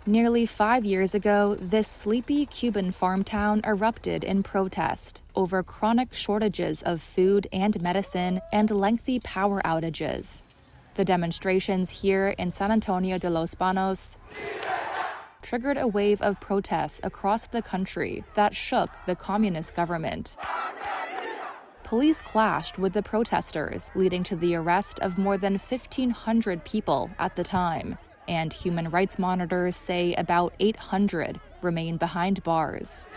Nearly 5 years ago, this sleepy Cuban farm town erupted in protest over chronic shortages of food and medicine and lengthy power outages. The demonstrations here in San Antonio de los Banos triggered a wave of protests across the country that shook the communist government. Police clashed with the protesters, leading to the arrest of more than 1,500 people at the time. And human rights monitors say about 800 remain behind bars.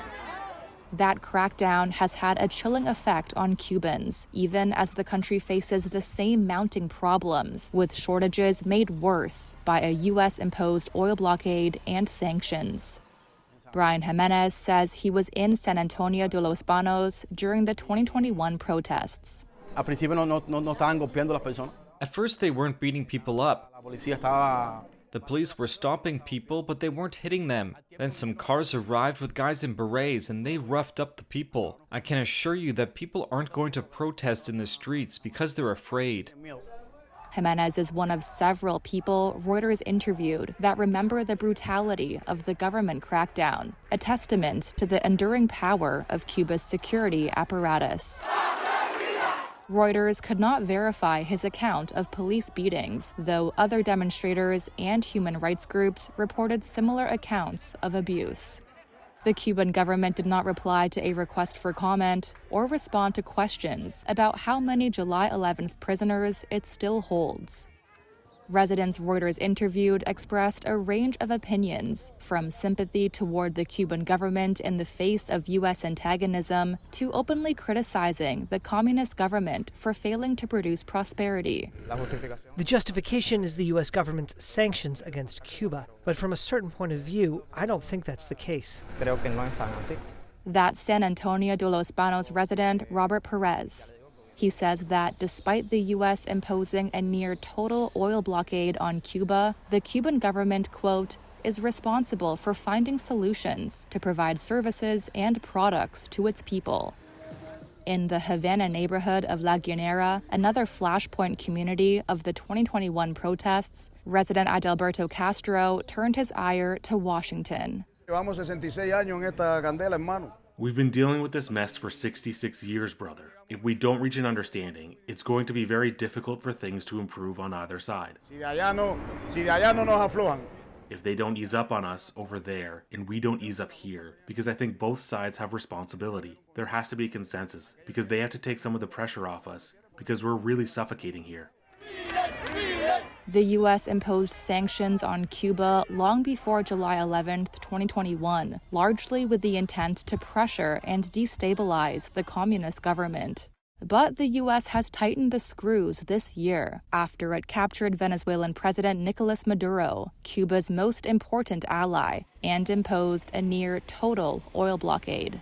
That crackdown has had a chilling effect on Cubans, even as the country faces the same mounting problems, with shortages made worse by a U.S.-imposed oil blockade and sanctions. Brian Jimenez says he was in San Antonio de los Banos during the 2021 protests. At first, they weren't beating people up. The police were stopping people, but they weren't hitting them. Then some cars arrived with guys in berets, and they roughed up the people. I can assure you that people aren't going to protest in the streets because they're afraid. Jimenez is one of several people Reuters interviewed that remember the brutality of the government crackdown, a testament to the enduring power of Cuba's security apparatus. Reuters could not verify his account of police beatings, though other demonstrators and human rights groups reported similar accounts of abuse. The Cuban government did not reply to a request for comment or respond to questions about how many July 11th prisoners it still holds. Residents Reuters interviewed expressed a range of opinions, from sympathy toward the Cuban government in the face of U.S. antagonism to openly criticizing the communist government for failing to produce prosperity. The justification is the U.S. government's sanctions against Cuba, but from a certain point of view, I don't think that's the case. That's San Antonio de los Banos resident Robert Perez. He says that despite the U.S. imposing a near-total oil blockade on Cuba, the Cuban government, quote, is responsible for finding solutions to provide services and products to its people. In the Havana neighborhood of La Guinera, another flashpoint community of the 2021 protests, resident Adalberto Castro turned his ire to Washington. We've been dealing with this mess for 66 years, brother. If we don't reach an understanding, it's going to be very difficult for things to improve on either side. If they don't ease up on us over there, and we don't ease up here, because I think both sides have responsibility. There has to be consensus, because they have to take some of the pressure off us, because we're really suffocating here. The U.S. imposed sanctions on Cuba long before July 11, 2021, largely with the intent to pressure and destabilize the communist government. But the U.S. has tightened the screws this year after it captured Venezuelan President Nicolas Maduro, Cuba's most important ally, and imposed a near-total oil blockade.